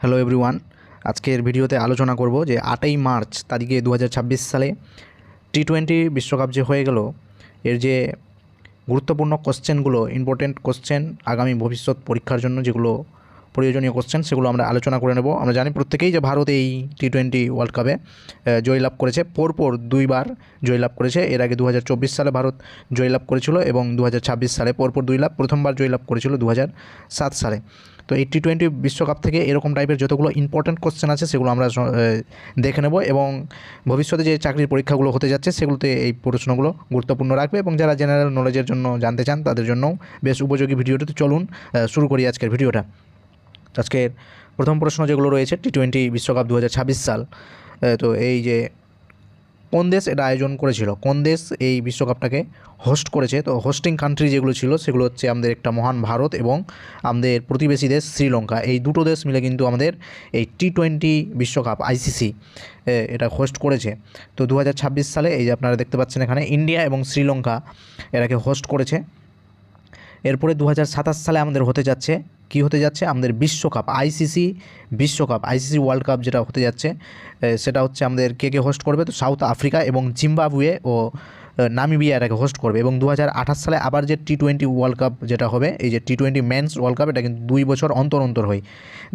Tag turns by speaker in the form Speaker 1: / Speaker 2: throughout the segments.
Speaker 1: Hello everyone, আজকের ভিডিওতে আলোচনা করব যে 8ই মার্চ তারিখে 2026 সালে টি-20 বিশ্বকাপ যে হয়ে গেল, এর যে গুরুত্বপূর্ণ কোশ্চেনগুলো, ইম্পর্টেন্ট কোশ্চেন আগামী ভবিষ্যৎ পরীক্ষার জন্য যেগুলো প্রয়োজনীয় কোশ্চেন, সেগুলো আমরা আলোচনা করে নেব। আমরা জানি প্রত্যেকেই যে ভারত এই টি-20 ওয়ার্ল্ড কাপে জয়লাভ করেছে, পরপর দুইবার জয়লাভ করেছে। এর আগে 2024 সালে ভারত জয়লাভ করেছিল এবং 2026 সালে পরপর প্রথমবার জয়লাভ করেছিল 2007 সালে। তো এই টি-20 বিশ্বকাপ থেকে এরকম টাইপের যতগুলো ইম্পর্টেন্ট কোশ্চেন আছে সেগুলো আমরা দেখে নেব, এবং ভবিষ্যতে যে চাকরির পরীক্ষাগুলো হতে যাচ্ছে সেগুলোতে এই প্রশ্নগুলো গুরুত্বপূর্ণ রাখবে, এবং যারা জেনারেল নলেজের জন্য জানতে চান তাদের জন্যও বেশ উপযোগী ভিডিওটি। তো চলুন শুরু করি আজকের ভিডিওটা। আজকের প্রথম প্রশ্ন যেগুলো রয়েছে, টি-20 বিশ্বকাপ 2026 সাল, তো এই যে কোন দেশ এটা আয়োজন করেছিল, কোন দেশ এই বিশ্বকাপটাকে হোস্ট করেছে? তো হোস্টিং কান্ট্রি যেগুলো ছিল সেগুলো হচ্ছে আমাদের একটা মহান ভারত এবং আমাদের প্রতিবেশী দেশ শ্রীলঙ্কা। এই দুটো দেশ মিলে কিন্তু আমাদের এই টি-20 বিশ্বকাপ আইসিসি এটা হোস্ট করেছে। তো 2026 সালে এই যে আপনারা দেখতে পাচ্ছেন এখানে ইন্ডিয়া এবং শ্রীলঙ্কা এটাকে হোস্ট করেছে। এরপরে 2027 সালে আমাদের হতে যাচ্ছে, কি হতে যাচ্ছে? আমাদের বিশ্বকাপ, আইসিসি বিশ্বকাপ, আইসিসি ওয়ার্ল্ড কাপ যেটা হতে যাচ্ছে, সেটা হচ্ছে আমাদের কে হোস্ট করবে? তো সাউথ আফ্রিকা এবং জিম্বাবুয়ে ও নামিবিয়া এটাকে হোস্ট করবে। এবং 2028 সালে আবার যে টি-20 ওয়ার্ল্ড কাপ যেটা হবে, এই যে টি-20 মেন্স ওয়ার্ল্ড কাপ, এটা কিন্তু 2 বছর অন্তর অন্তর হয়।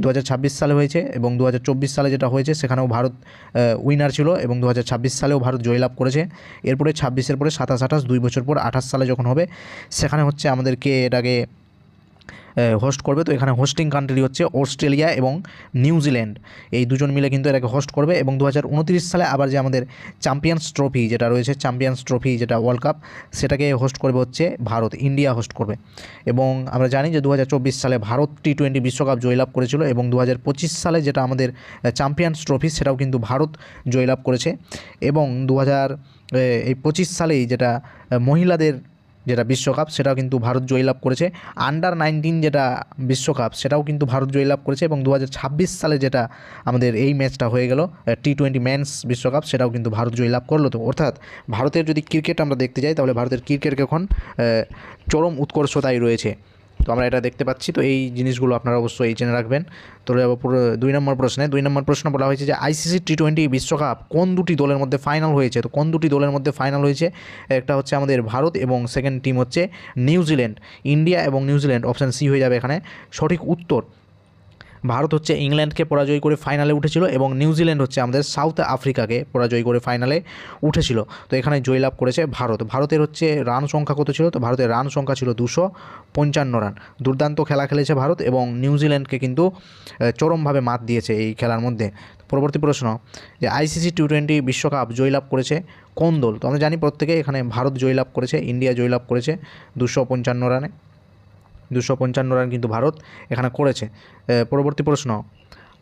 Speaker 1: 2026 সালে হয়েছে এবং 2024 সালে যেটা হয়েছে সেখানেও ভারত উইনার ছিল, এবং 2026 সালেও ভারত জয়লাভ করেছে। এরপরে 26-এর পরে 27-28, 2 বছর পর 28 সালে যখন হবে, সেখানে হচ্ছে আমাদেরকে এটাকে হোস্ট করবে। তো এখানে হোস্টিং কান্ট্রি হচ্ছে অস্ট্রেলিয়া এবং নিউজিল্যান্ড, এই দুজন মিলে কিন্তু এটাকে হোস্ট করবে। এবং 2029 সালে আবার যে আমাদের চ্যাম্পিয়ন্স ট্রফি যেটা রয়েছে, চ্যাম্পিয়ন্স ট্রফি যেটা ওয়ার্ল্ড কাপ, সেটাকে হোস্ট করবে হচ্ছে ভারত, ইন্ডিয়া হোস্ট করবে। এবং আমরা জানি যে 2024 সালে ভারত টি-20 বিশ্বকাপ জয়লাভ করেছিল, এবং 2025 সালে যেটা আমাদের চ্যাম্পিয়ন্স ট্রফি, সেটাও কিন্তু ভারত জয়লাভ করেছে। এবং 2025 সালেই যেটা মহিলাদের যেটা বিশ্বকাপ, সেটাও কিন্তু ভারত জয়লাভ করেছে। আন্ডার-19 যেটা বিশ্বকাপ, সেটাও কিন্তু ভারত জয়লাভ করেছে। এবং 2026 সালে যেটা আমাদের এই ম্যাচটা হয়ে গেল টি-20 মেন্স বিশ্বকাপ, সেটাও কিন্তু ভারত জয়লাভ করলো। তো অর্থাৎ ভারতের যদি ক্রিকেট আমরা দেখতে যাই, তাহলে ভারতের ক্রিকেট এখন চরম উৎকর্ষতায় রয়েছে। তো আমরা এটা দেখতে পাচ্ছি। তো এই জিনিসগুলো আপনারা অবশ্যই জেনে রাখবেন। তো পুরো 2 নম্বর প্রশ্নে, 2 নম্বর প্রশ্ন বলা হয়েছে যে আইসিসি টি-20 বিশ্বকাপ কোন দুটি দলের মধ্যে ফাইনাল হয়েছে? তো কোন দুটি দলের মধ্যে ফাইনাল হয়েছে? একটা হচ্ছে আমাদের ভারত এবং সেকেন্ড টিম হচ্ছে নিউজিল্যান্ড। ইন্ডিয়া এবং নিউজিল্যান্ড, অপশান সি হয়ে যাবে এখানে সঠিক উত্তর। ভারত হচ্ছে ইংল্যান্ডকে পরাজয় করে ফাইনালে উঠেছিল, এবং নিউজিল্যান্ড হচ্ছে আমাদের সাউথ আফ্রিকাকে পরাজয় করে ফাইনালে উঠেছিল। তো এখানে জয়লাভ করেছে ভারত। ভারতের হচ্ছে রান সংখ্যা কত ছিল? তো ভারতের রান সংখ্যা ছিল 255 রান। দুর্দান্ত খেলা খেলেছে ভারত, এবং নিউজিল্যান্ডকে কিন্তু চরমভাবে মাত দিয়েছে এই খেলার মধ্যে। পরবর্তী প্রশ্ন, যে আইসিসি টি-20 বিশ্বকাপ জয়লাভ করেছে কোন দল? তো আমরা জানি প্রত্যেকে, এখানে ভারত জয়লাভ করেছে, ইন্ডিয়া জয়লাভ করেছে 255 রানে। 255 রান কিন্তু ভারত এখানে করেছে। পরবর্তী প্রশ্ন,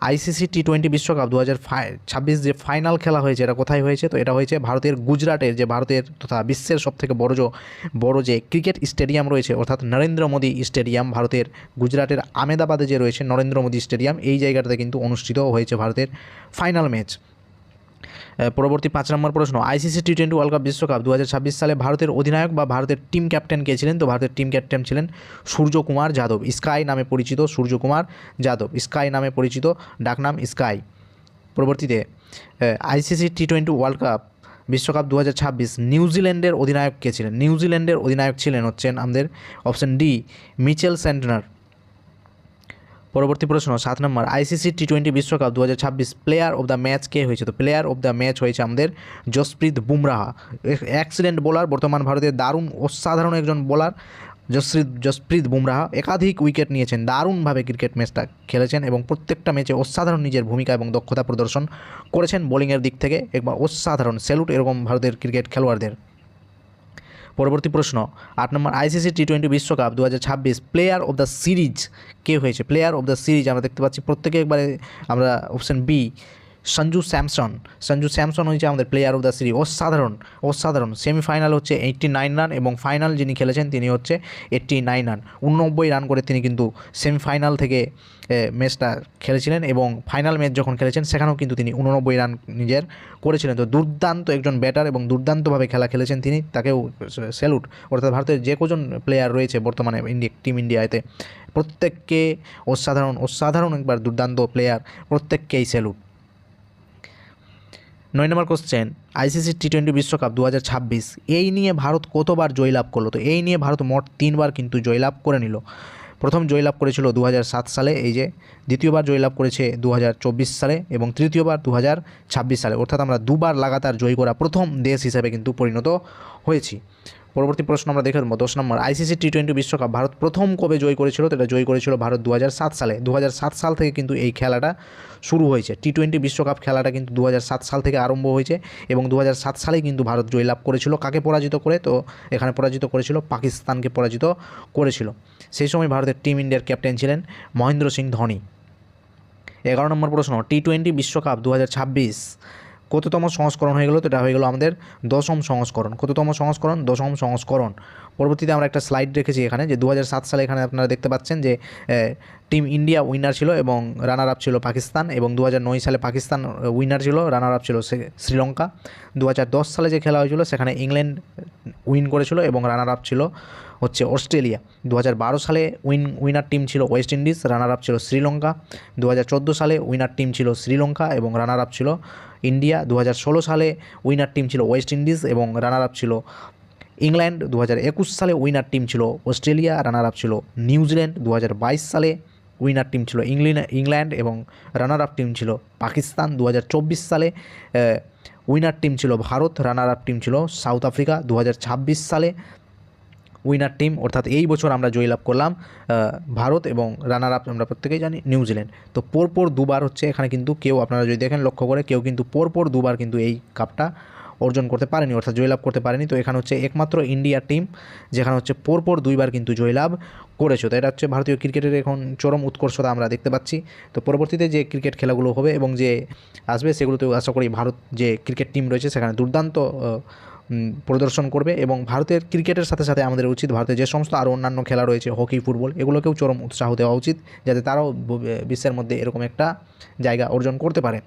Speaker 1: আইসিসি টি-20 বিশ্বকাপ 2026 যে ফাইনাল খেলা হয়েছে, এটা কোথায় হয়েছে? তো এটা হয়েছে ভারতের গুজরাটের, যে ভারতের তথা বিশ্বের সবথেকে বড় যে ক্রিকেট স্টেডিয়াম রয়েছে, অর্থাৎ নরেন্দ্র মোদী স্টেডিয়াম, ভারতের গুজরাটের আমেদাবাদে যে রয়েছে নরেন্দ্র মোদী স্টেডিয়াম, এই জায়গাটাতে কিন্তু অনুষ্ঠিত হয়েছে ভারতের ফাইনাল ম্যাচ। পরবর্তী 5 নম্বর প্রশ্ন, আইসিসি টি-20 ওয়ার্ল্ড কাপ বিশ্বকাপ 2026 সালে ভারতের অধিনায়ক বা ভারতের টিম ক্যাপ্টেন কে ছিলেন? তো ভারতের টিম ক্যাপ্টেন ছিলেন সূর্যকুমার যাদব, স্কাই নামে পরিচিত সূর্যকুমার যাদব, স্কাই নামে পরিচিত, ডাকনাম স্কাই। পরবর্তীতে আইসিসি টি-20 ওয়ার্ল্ড কাপ বিশ্বকাপ 2026 নিউজিল্যান্ডের অধিনায়ক কে ছিলেন? নিউজিল্যান্ডের অধিনায়ক ছিলেন হচ্ছেন আমাদের অপশন ডি, মিচেল স্যান্টনার। পরবর্তী প্রশ্ন 7 নম্বর, আইসিসি টি-20 বিশ্বকাপ 2026 প্লেয়ার অফ দ্য ম্যাচ কে হয়েছে? তো প্লেয়ার অফ দ্য ম্যাচ হয়েছে আমাদের জসপ্রীত বুমরাহ, এক্সিলেন্ট বোলার, বর্তমান ভারতের দারুণ অসাধারণ একজন বোলার জসপ্রীত বুমরাহ। একাধিক উইকেট নিয়েছেন, দারুণভাবে ক্রিকেট ম্যাচটা খেলেছেন, এবং প্রত্যেকটা ম্যাচে অসাধারণ নিজের ভূমিকা এবং দক্ষতা প্রদর্শন করেছেন। বোলিংয়ের দিক থেকে একবার অসাধারণ, স্যালুট এরকম ভারতের ক্রিকেট খেলোয়াড়দের। পরবর্তী প্রশ্ন 8 নম্বর, আইসিসি টি-20 বিশ্বকাপ 2026 প্লেয়ার অফ দ্য সিরিজ কে হয়েছে? প্লেয়ার অফ দ্য সিরিজ আমরা দেখতে পাচ্ছি প্রত্যেকে, একবারে আমরা অপশন বি, সঞ্জু স্যামসন হয়েছে আমাদের প্লেয়ার অফ দ্য সিরিজ। অসাধারণ সেমিফাইনাল হচ্ছে 89 রান এবং ফাইনাল যিনি খেলেছেন তিনি হচ্ছে 89 রান, 89 রান করে তিনি কিন্তু সেমিফাইনাল থেকে ম্যাচটা খেলেছিলেন এবং ফাইনাল ম্যাচ যখন খেলেছেন সেখানেও কিন্তু তিনি 89 রান নিজের করেছিলেন। তো দুর্দান্ত একজন ব্যাটার এবং দুর্দান্তভাবে খেলা খেলেছেন তিনি, তাকেও স্যালুট। অর্থাৎ ভারতের যে কজন প্লেয়ার রয়েছে বর্তমানে টিম ইন্ডিয়াতে প্রত্যেককে অসাধারণ একবার দুর্দান্ত প্লেয়ার, প্রত্যেককেই স্যালুট। 9 নম্বর কোশ্চেন, আইসিসি টি20 বিশ্বকাপ 2026 এই নিয়ে ভারত কতবার জয়লাভ করলো? তো এই নিয়ে ভারত মোট 3বার কিন্তু জয়লাভ করে নিল। প্রথম জয়লাভ করেছিল 2007 সালে, এই যে দ্বিতীয়বার জয়লাভ করেছে 2024 সালে এবং তৃতীয়বার 2026 সালে। অর্থাৎ আমরা দুবার লাগাতার জয় করা প্রথম দেশ হিসেবে কিন্তু পরিণত হয়েছি। পরবর্তী প্রশ্ন আমরা দেখে নেব 10 নম্বর, আইসিসি টি20 বিশ্বকাপ ভারত প্রথম কবে জয় করেছিল? তো এটা জয় করেছিল ভারত 2007 সালে। 2007 সাল থেকে কিন্তু এই খেলাটা শুরু হয়েছে। টি20 বিশ্বকাপ খেলাটা কিন্তু 2007 সাল থেকে আরম্ভ হয়েছে এবং 2007 সালেই কিন্তু ভারত জয়লাভ করেছিল। কাকে পরাজিত করে? তো এখানে পরাজিত করেছিল পাকিস্তানকে পরাজিত করেছিল। সেই সময় ভারতের টিম ইন্ডিয়ার ক্যাপ্টেন ছিলেন মহেন্দ্র সিং ধোনি। 11 নম্বর প্রশ্ন, টি20 বিশ্বকাপ 2026 কততম সংস্করণ হয়ে গেল? তো এটা হয়ে গেল আমাদের 10ম সংস্করণ। কততম সংস্করণ? 10ম সংস্করণ। পরবর্তীতে আমরা একটা স্লাইড রেখেছি এখানে, যে 2007 সালে এখানে আপনারা দেখতে পাচ্ছেন যে টিম ইন্ডিয়া উইনার ছিল এবং রানার আপ ছিল পাকিস্তান, এবং 2009 সালে পাকিস্তান উইনার ছিল, রানার আপ ছিল শ্রীলঙ্কা। 2010 সালে যে খেলা হয়েছিল সেখানে ইংল্যান্ড উইন করেছিল এবং রানার আপ ছিল হচ্ছে অস্ট্রেলিয়া। 2012 সালে উইনার টিম ছিল ওয়েস্ট ইন্ডিজ, রানার আপ ছিল শ্রীলঙ্কা। 2014 সালে উইনার টিম ছিল শ্রীলঙ্কা এবং রানার আপ ছিল ইন্ডিয়া। 2016 সালে উইনার টিম ছিল ওয়েস্ট ইন্ডিজ এবং রানার আপ ছিল ইংল্যান্ড। 2021 সালে উইনার টিম ছিল অস্ট্রেলিয়া, রানার আপ ছিল নিউজিল্যান্ড। 2022 সালে উইনার টিম ছিল ইংল্যান্ড এবং রানার আপ টিম ছিল পাকিস্তান। 2024 সালে উইনার টিম ছিল ভারত, রানার আপ টিম ছিল সাউথ আফ্রিকা। 2026 সালে উইনার টিম, অর্থাৎ এই বছর আমরা জয়লাভ করলাম ভারত এবং রানার আপ আমরা প্রত্যেকেই জানি নিউজিল্যান্ড। তো পরপর দুবার হচ্ছে এখানে কিন্তু কেউ, আপনারা যদি দেখেন লক্ষ্য করে, কেউ কিন্তু পরপর দুবার কিন্তু এই কাপটা অর্জন করতে পারেনি, অর্থাৎ জয়লাভ করতে পারেনি। তো এখানে হচ্ছে একমাত্র ইন্ডিয়ার টিম যেখানে হচ্ছে পরপর দুইবার কিন্তু জয়লাভ করেছে। তো এটা হচ্ছে ভারতীয় ক্রিকেটের এখন চরম উৎকর্ষতা আমরা দেখতে পাচ্ছি। তো পরবর্তীতে যে ক্রিকেট খেলাগুলো হবে এবং যে আসবে সেগুলোতেও আশা করি ভারত যে ক্রিকেট টিম রয়েছে সেখানে দুর্দান্ত প্রদর্শন করবে। এবং ভারতের ক্রিকেটের সাথে সাথে আমাদের উচিত ভারতের যে সমস্ত আরও অন্যান্য খেলা রয়েছে, হকি, ফুটবল, এগুলোকেও চরম উৎসাহ দেওয়া উচিত যাতে তারাও বিশ্বের মধ্যে এরকম একটা জায়গা অর্জন করতে পারে।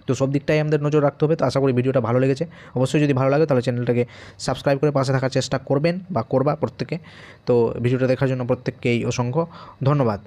Speaker 1: তো সব দিকটাই আমাদের নজর রাখতে হবে। তো আশা করি ভিডিওটা ভালো লেগেছে। অবশ্যই যদি ভালো লাগে তাহলে চ্যানেলটাকে সাবস্ক্রাইব করে পাশে থাকার চেষ্টা করবেন বা করবা প্রত্যেকে। তো ভিডিওটা দেখার জন্য প্রত্যেককেই অসংখ্য ধন্যবাদ।